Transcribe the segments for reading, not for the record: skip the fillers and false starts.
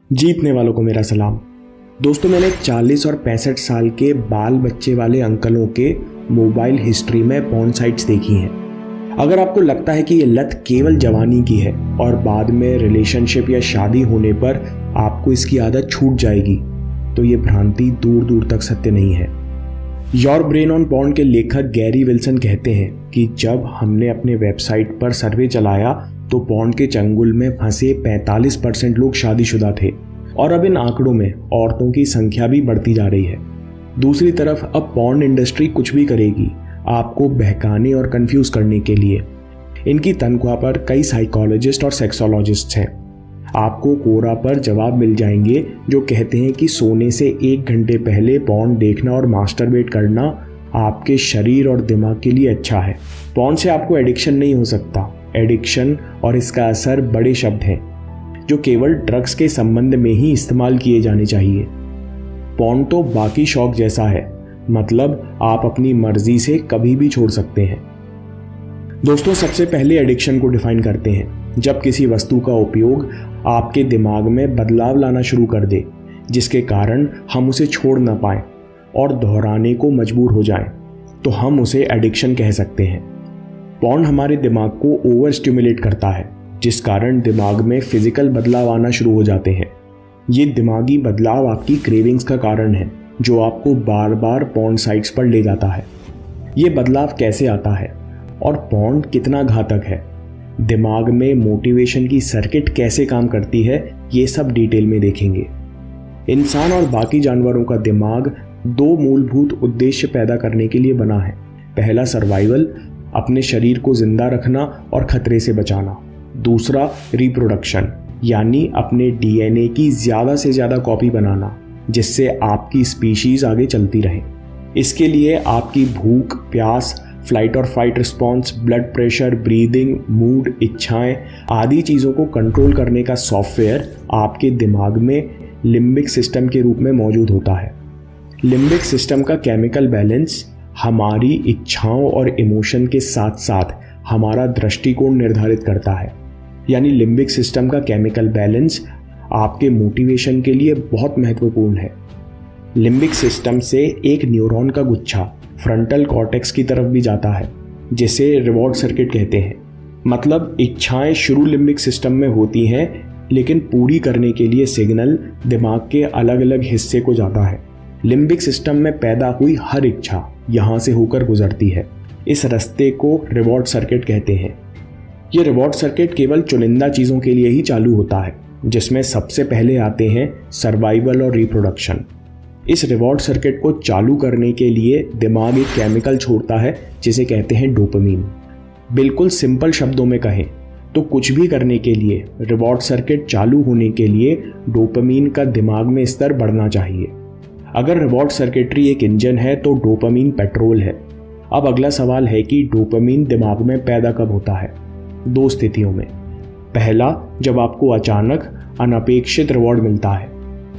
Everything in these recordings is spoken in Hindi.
जीतने वालों को मेरा सलाम। दोस्तों, मैंने 40 और 65 साल के बाल बच्चे वाले अंकलों के मोबाइल हिस्ट्री में पॉर्न साइट्स देखी हैं। अगर आपको लगता है कि ये लत केवल जवानी की है और बाद में रिलेशनशिप या शादी होने पर आपको इसकी आदत छूट जाएगी, तो ये भ्रांति दूर दूर तक सत्य नहीं है। योर ब्रेन ऑन पॉर्न के लेखक गैरी विल्सन कहते हैं कि जब हमने अपने वेबसाइट पर सर्वे चलाया तो पॉर्न के चंगुल में फंसे 45% लोग शादीशुदा थे और अब इन आंकड़ों में औरतों की संख्या भी बढ़ती जा रही है। दूसरी तरफ अब पॉर्न इंडस्ट्री कुछ भी करेगी आपको बहकाने और कंफ्यूज करने के लिए। इनकी तनख्वाह पर कई साइकोलॉजिस्ट और सेक्सोलॉजिस्ट हैं। आपको कोरा पर जवाब मिल जाएंगे जो कहते हैं कि सोने से 1 घंटे पहले पॉर्न देखना और मास्टरबेट करना आपके शरीर और दिमाग के लिए अच्छा है। पॉर्न से आपको एडिक्शन नहीं हो सकता। एडिक्शन और इसका असर बड़े शब्द हैं जो केवल ड्रग्स के संबंध में ही इस्तेमाल किए जाने चाहिए। पॉर्न तो बाकी शौक जैसा है, मतलब आप अपनी मर्जी से कभी भी छोड़ सकते हैं। दोस्तों, सबसे पहले एडिक्शन को डिफाइन करते हैं। जब किसी वस्तु का उपयोग आपके दिमाग में बदलाव लाना शुरू कर दे जिसके कारण हम उसे छोड़ ना पाएं और दोहराने को मजबूर हो जाएं, तो हम उसे एडिक्शन कह सकते हैं। पॉर्न हमारे दिमाग को ओवर स्टिमुलेट करता है जिस कारण दिमाग में फिजिकल बदलाव आना शुरू हो जाते हैं। ये दिमागी बदलाव आपकी क्रेविंग्स का कारण है जो आपको बार बार पॉर्न साइट्स पर ले जाता है। ये बदलाव कैसे आता है और पॉर्न कितना घातक है, दिमाग में मोटिवेशन की सर्किट कैसे काम करती है, ये सब डिटेल में देखेंगे। इंसान और बाकी जानवरों का दिमाग 2 मूलभूत उद्देश्य पैदा करने के लिए बना है। पहला सर्वाइवल, अपने शरीर को जिंदा रखना और खतरे से बचाना। दूसरा रिप्रोडक्शन, यानी अपने डीएनए की ज़्यादा से ज़्यादा कॉपी बनाना जिससे आपकी स्पीशीज आगे चलती रहे। इसके लिए आपकी भूख, प्यास, फ्लाइट और fight response, blood pressure, breathing, mood, इच्छाएं आदि चीज़ों को कंट्रोल करने का सॉफ्टवेयर आपके दिमाग में लिम्बिक सिस्टम के रूप में मौजूद होता है। लिम्बिक सिस्टम का केमिकल बैलेंस हमारी इच्छाओं और इमोशन के साथ साथ हमारा दृष्टिकोण निर्धारित करता है। यानी लिम्बिक सिस्टम का केमिकल बैलेंस आपके मोटिवेशन के लिए बहुत महत्वपूर्ण है। लिम्बिक सिस्टम से एक न्यूरॉन का गुच्छा फ्रंटल कॉर्टेक्स की तरफ भी जाता है जिसे रिवॉर्ड सर्किट कहते हैं। मतलब इच्छाएं शुरू लिम्बिक सिस्टम में होती हैं लेकिन पूरी करने के लिए सिग्नल दिमाग के अलग अलग हिस्से को जाता है। लिम्बिक सिस्टम में पैदा हुई हर इच्छा यहाँ से होकर गुजरती है। इस रास्ते को रिवॉर्ड सर्किट कहते हैं। ये रिवॉर्ड सर्किट केवल चुनिंदा चीज़ों के लिए ही चालू होता है जिसमें सबसे पहले आते हैं सर्वाइवल और रिप्रोडक्शन। इस रिवॉर्ड सर्किट को चालू करने के लिए दिमाग एक केमिकल छोड़ता है जिसे कहते हैं डोपामिन। बिल्कुल सिंपल शब्दों में कहें तो कुछ भी करने के लिए रिवॉर्ड सर्किट चालू होने के लिए डोपामिन का दिमाग में स्तर बढ़ना चाहिए। अगर रिवॉर्ड सर्किटरी एक इंजन है तो डोपामिन पेट्रोल है। अब अगला सवाल है कि डोपामिन दिमाग में पैदा कब होता है? 2 स्थितियों में। पहला, जब आपको अचानक अनपेक्षित रिवॉर्ड मिलता है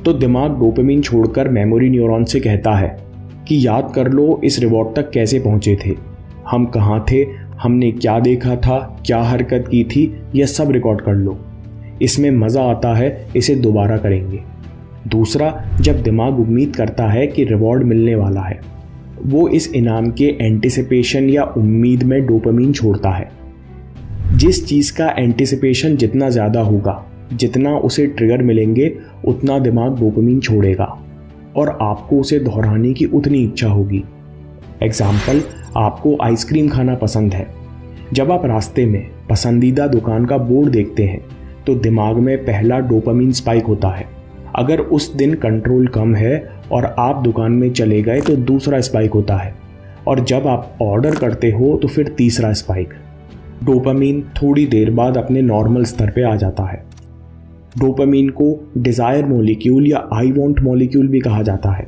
तो दिमाग डोपामिन छोड़कर मेमोरी न्यूरॉन से कहता है कि याद कर लो इस रिवॉर्ड तक कैसे पहुंचे थे, हम कहाँ थे, हमने क्या देखा था, क्या हरकत की थी, यह सब रिकॉर्ड कर लो। इसमें मज़ा आता है, इसे दोबारा करेंगे। दूसरा, जब दिमाग उम्मीद करता है कि रिवॉर्ड मिलने वाला है, वो इस इनाम के एंटिसिपेशन या उम्मीद में डोपामिन छोड़ता है। जिस चीज़ का एंटिसिपेशन जितना ज़्यादा होगा, जितना उसे ट्रिगर मिलेंगे, उतना दिमाग डोपामिन छोड़ेगा और आपको उसे दोहराने की उतनी इच्छा होगी। एग्जाम्पल, आपको आइसक्रीम खाना पसंद है। जब आप रास्ते में पसंदीदा दुकान का बोर्ड देखते हैं तो दिमाग में पहला डोपामिन स्पाइक होता है। अगर उस दिन कंट्रोल कम है और आप दुकान में चले गए तो दूसरा स्पाइक होता है और जब आप ऑर्डर करते हो तो फिर तीसरा स्पाइक। डोपामिन थोड़ी देर बाद अपने नॉर्मल स्तर पे आ जाता है। डोपामिन को डिज़ायर मॉलिक्यूल या आई वांट मॉलिक्यूल भी कहा जाता है।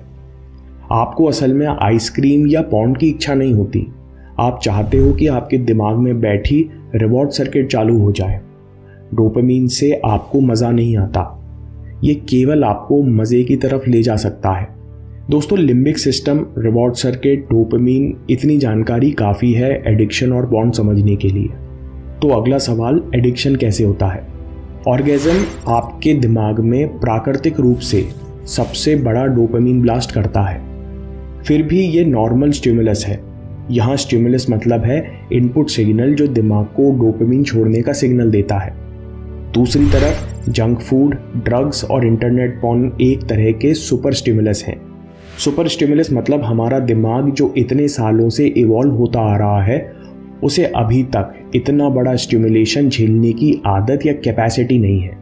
आपको असल में आइसक्रीम या पॉर्न की इच्छा नहीं होती, आप चाहते हो कि आपके दिमाग में बैठी रिवॉर्ड सर्किट चालू हो जाए। डोपामिन से आपको मज़ा नहीं आता, ये केवल आपको मज़े की तरफ ले जा सकता है। दोस्तों, limbic system, reward circuit, dopamine, इतनी जानकारी काफ़ी है एडिक्शन और पॉर्न समझने के लिए। तो अगला सवाल एडिक्शन कैसे होता है। ऑर्गेज़म आपके दिमाग में प्राकृतिक रूप से सबसे बड़ा डोपामिन ब्लास्ट करता है, फिर भी ये नॉर्मल स्टिमुलस है। यहाँ स्टिमुलस मतलब है इनपुट सिग्नल जो दिमाग को डोपामिन छोड़ने का सिग्नल देता है। दूसरी तरफ जंक फूड, ड्रग्स और इंटरनेट पॉर्न एक तरह के सुपर स्टिमुलस हैं। सुपर स्टिमुलस मतलब हमारा दिमाग जो इतने सालों से इवॉल्व होता आ रहा है, उसे अभी तक इतना बड़ा स्टिमुलेशन झेलने की आदत या कैपेसिटी नहीं है।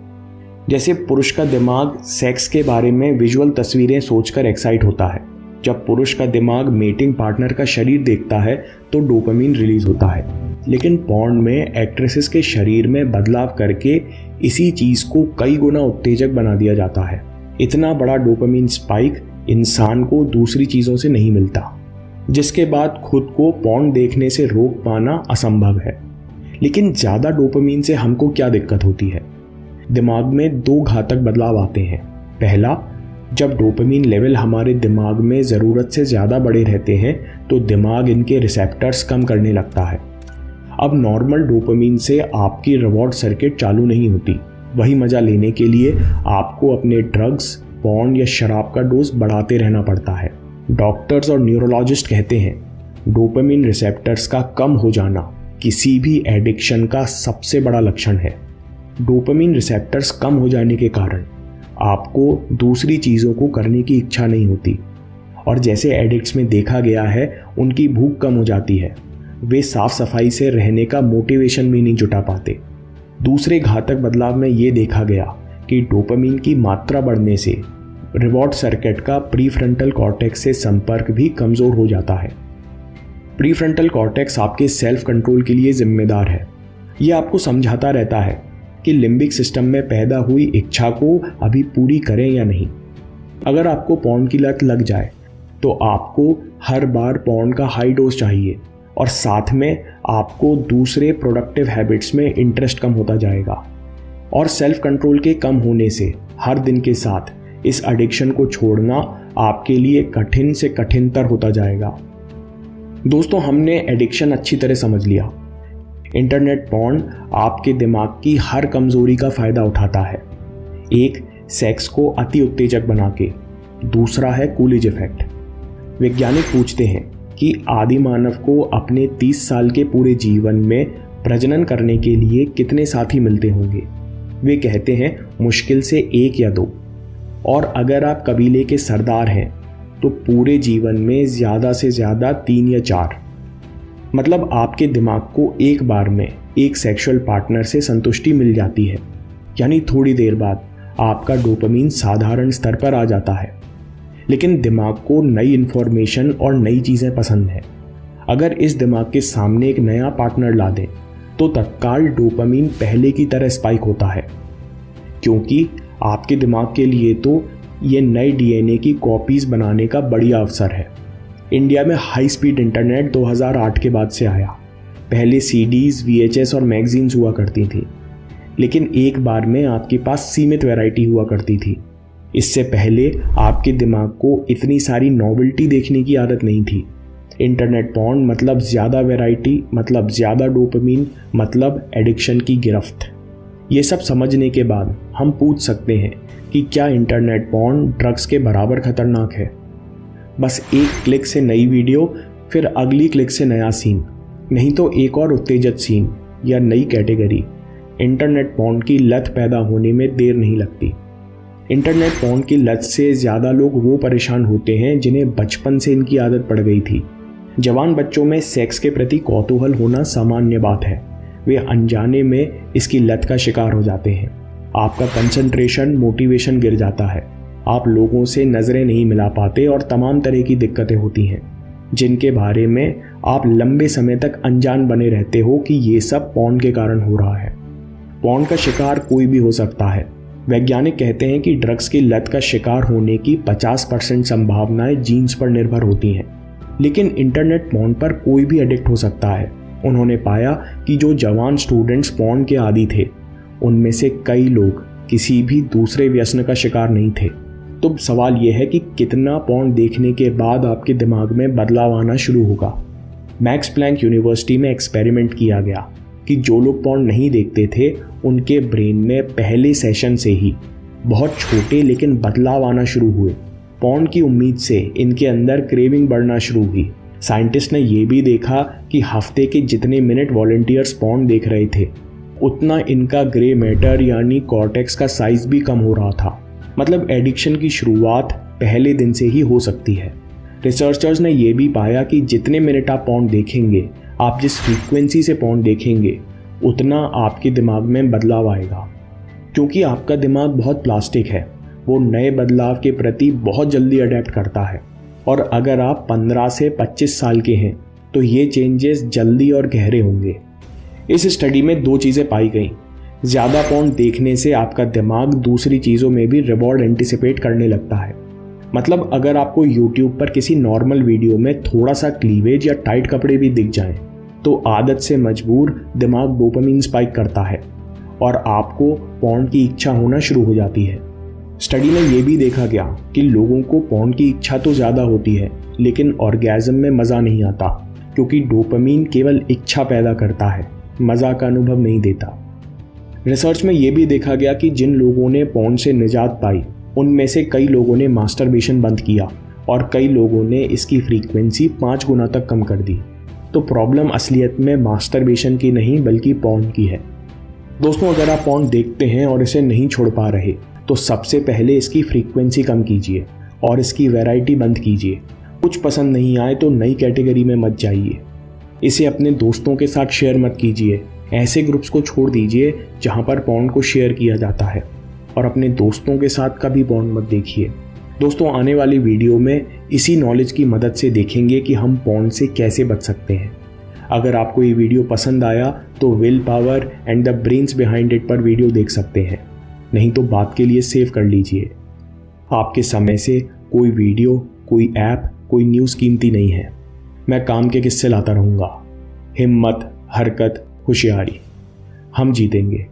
जैसे पुरुष का दिमाग सेक्स के बारे में विजुअल तस्वीरें सोचकर एक्साइट होता है, जब पुरुष का दिमाग मेटिंग पार्टनर का शरीर देखता है तो डोपामिन रिलीज होता है। लेकिन पॉर्न में एक्ट्रेसेस के शरीर में बदलाव करके इसी चीज़ को कई गुना उत्तेजक बना दिया जाता है। इतना बड़ा डोपामिन स्पाइक इंसान को दूसरी चीज़ों से नहीं मिलता, जिसके बाद खुद को पॉर्न देखने से रोक पाना असंभव है। लेकिन ज़्यादा डोपामिन से हमको क्या दिक्कत होती है? दिमाग में दो घातक बदलाव आते हैं। पहला, जब डोपामिन लेवल हमारे दिमाग में ज़रूरत से ज़्यादा बड़े रहते हैं तो दिमाग इनके रिसेप्टर्स कम करने लगता है। अब नॉर्मल डोपामिन से आपकी रिवॉर्ड सर्किट चालू नहीं होती। वही मज़ा लेने के लिए आपको अपने ड्रग्स, पॉर्न या शराब का डोज बढ़ाते रहना पड़ता है। डॉक्टर्स और न्यूरोलॉजिस्ट कहते हैं डोपामिन रिसेप्टर्स का कम हो जाना किसी भी एडिक्शन का सबसे बड़ा लक्षण है। डोपामिन रिसेप्टर्स कम हो जाने के कारण आपको दूसरी चीज़ों को करने की इच्छा नहीं होती, और जैसे एडिक्ट्स में देखा गया है उनकी भूख कम हो जाती है। वे साफ सफाई से रहने का मोटिवेशन भी नहीं जुटा पाते। दूसरे घातक बदलाव में ये देखा गया कि डोपामिन की मात्रा बढ़ने से रिवॉर्ड सर्किट का प्रीफ्रंटल कॉर्टेक्स से संपर्क भी कमज़ोर हो जाता है। प्रीफ्रंटल कॉर्टेक्स आपके सेल्फ कंट्रोल के लिए जिम्मेदार है। यह आपको समझाता रहता है कि लिम्बिक सिस्टम में पैदा हुई इच्छा को अभी पूरी करें या नहीं। अगर आपको पॉर्न की लत लग जाए तो आपको हर बार पॉर्न का हाई डोज चाहिए, और साथ में आपको दूसरे प्रोडक्टिव हैबिट्स में इंटरेस्ट कम होता जाएगा। और सेल्फ कंट्रोल के कम होने से हर दिन के साथ इस एडिक्शन को छोड़ना आपके लिए कठिन से कठिनतर होता जाएगा। दोस्तों, हमने एडिक्शन अच्छी तरह समझ लिया। इंटरनेट पॉर्न आपके दिमाग की हर कमजोरी का फायदा उठाता है। एक, सेक्स को अति उत्तेजक बना के। दूसरा है कूलिज इफेक्ट। वैज्ञानिक पूछते हैं कि आदि मानव को अपने 30 साल के पूरे जीवन में प्रजनन करने के लिए कितने साथी मिलते होंगे। वे कहते हैं मुश्किल से 1 या 2, और अगर आप कबीले के सरदार हैं तो पूरे जीवन में ज़्यादा से ज़्यादा 3 या 4। मतलब आपके दिमाग को एक बार में एक सेक्सुअल पार्टनर से संतुष्टि मिल जाती है, यानी थोड़ी देर बाद आपका डोपामिन साधारण स्तर पर आ जाता है। लेकिन दिमाग को नई इन्फॉर्मेशन और नई चीज़ें पसंद है। अगर इस दिमाग के सामने एक नया पार्टनर ला दें तो तत्काल डोपामिन पहले की तरह स्पाइक होता है, क्योंकि आपके दिमाग के लिए तो ये नए डीएनए की कॉपीज़ बनाने का बढ़िया अवसर है। इंडिया में हाई स्पीड इंटरनेट 2008 के बाद से आया। पहले सीडीज़, वीएचएस और मैगजीन्स हुआ करती थी, लेकिन एक बार में आपके पास सीमित वैरायटी हुआ करती थी। इससे पहले आपके दिमाग को इतनी सारी नॉवेल्टी देखने की आदत नहीं थी। इंटरनेट पॉर्न मतलब ज़्यादा वैरायटी, मतलब ज़्यादा डोपामिन, मतलब एडिक्शन की गिरफ्त। ये सब समझने के बाद हम पूछ सकते हैं कि क्या इंटरनेट पॉर्न ड्रग्स के बराबर खतरनाक है? बस एक क्लिक से नई वीडियो, फिर अगली क्लिक से नया सीन, नहीं तो एक और उत्तेजक सीन या नई कैटेगरी। इंटरनेट पॉर्न की लत पैदा होने में देर नहीं लगती। इंटरनेट पॉर्न की लत से ज़्यादा लोग वो परेशान होते हैं जिन्हें बचपन से इनकी आदत पड़ गई थी। जवान बच्चों में सेक्स के प्रति कौतूहल होना सामान्य बात है। वे अनजाने में इसकी लत का शिकार हो जाते हैं। आपका कंसंट्रेशन, मोटिवेशन गिर जाता है। आप लोगों से नज़रें नहीं मिला पाते और तमाम तरह की दिक्कतें होती हैं जिनके बारे में आप लंबे समय तक अनजान बने रहते हो कि ये सब पॉर्न के कारण हो रहा है। पॉर्न का शिकार कोई भी हो सकता है। वैज्ञानिक कहते हैं कि ड्रग्स की लत का शिकार होने की 50% संभावनाएं जीन्स पर निर्भर होती हैं, लेकिन इंटरनेट पॉर्न पर कोई भी एडिक्ट हो सकता है। उन्होंने पाया कि जो जवान स्टूडेंट्स पॉर्न के आदी थे, उनमें से कई लोग किसी भी दूसरे व्यसन का शिकार नहीं थे। तो सवाल यह है कि कितना पॉर्न देखने के बाद आपके दिमाग में बदलाव आना शुरू होगा। मैक्स प्लैंक यूनिवर्सिटी में एक्सपेरिमेंट किया गया। कि जो लोग पॉर्न नहीं देखते थे उनके ब्रेन में पहले सेशन से ही बहुत छोटे लेकिन बदलाव आना शुरू हुए। पॉर्न की उम्मीद से इनके अंदर क्रेविंग बढ़ना शुरू हुई। साइंटिस्ट ने यह भी देखा कि हफ्ते के जितने मिनट वॉलंटियर्स पॉर्न देख रहे थे उतना इनका ग्रे मैटर यानी कॉर्टेक्स का साइज भी कम हो रहा था। मतलब एडिक्शन की शुरुआत पहले दिन से ही हो सकती है। रिसर्चर्स ने यह भी पाया कि जितने मिनट आप पॉर्न देखेंगे, आप जिस फ्रीक्वेंसी से पॉर्न देखेंगे, उतना आपके दिमाग में बदलाव आएगा। क्योंकि आपका दिमाग बहुत प्लास्टिक है, वो नए बदलाव के प्रति बहुत जल्दी अडेप्ट करता है। और अगर आप 15 से 25 साल के हैं तो ये चेंजेस जल्दी और गहरे होंगे। इस स्टडी में 2 चीज़ें पाई गई। ज़्यादा पॉर्न देखने से आपका दिमाग दूसरी चीज़ों में भी रिवॉर्ड एंटिसिपेट करने लगता है। मतलब अगर आपको YouTube पर किसी नॉर्मल वीडियो में थोड़ा सा क्लीवेज या टाइट कपड़े भी दिख जाएं, तो आदत से मजबूर दिमाग डोपामिन स्पाइक करता है और आपको पॉर्न की इच्छा होना शुरू हो जाती है। स्टडी में यह भी देखा गया कि लोगों को पॉर्न की इच्छा तो ज़्यादा होती है लेकिन ऑर्गेज़म में मज़ा नहीं आता, क्योंकि डोपामिन केवल इच्छा पैदा करता है, मज़ा का अनुभव नहीं देता। रिसर्च में यह भी देखा गया कि जिन लोगों ने पॉर्न से निजात पाई उनमें से कई लोगों ने मास्टरबेशन बंद किया और कई लोगों ने इसकी फ्रीक्वेंसी 5 गुना तक कम कर दी। तो प्रॉब्लम असलियत में मास्टरबेशन की नहीं बल्कि पॉर्न की है। दोस्तों, अगर आप पॉर्न देखते हैं और इसे नहीं छोड़ पा रहे तो सबसे पहले इसकी फ्रीक्वेंसी कम कीजिए और इसकी वैरायटी बंद कीजिए। कुछ पसंद नहीं आए तो नई कैटेगरी में मत जाइए। इसे अपने दोस्तों के साथ शेयर मत कीजिए। ऐसे ग्रुप्स को छोड़ दीजिए जहां पर पॉर्न को शेयर किया जाता है, और अपने दोस्तों के साथ कभी पॉर्न मत देखिए। दोस्तों, आने वाली वीडियो में इसी नॉलेज की मदद से देखेंगे कि हम पॉर्न से कैसे बच सकते हैं। अगर आपको ये वीडियो पसंद आया तो will power and the brains behind it पर वीडियो देख सकते हैं, नहीं तो बात के लिए सेव कर लीजिए। आपके समय से कोई वीडियो, कोई ऐप, कोई न्यूज़ कीमती नहीं है। मैं काम के किस्से लाता रहूँगा। हिम्मत, हरकत, होशियारी, हम जीतेंगे।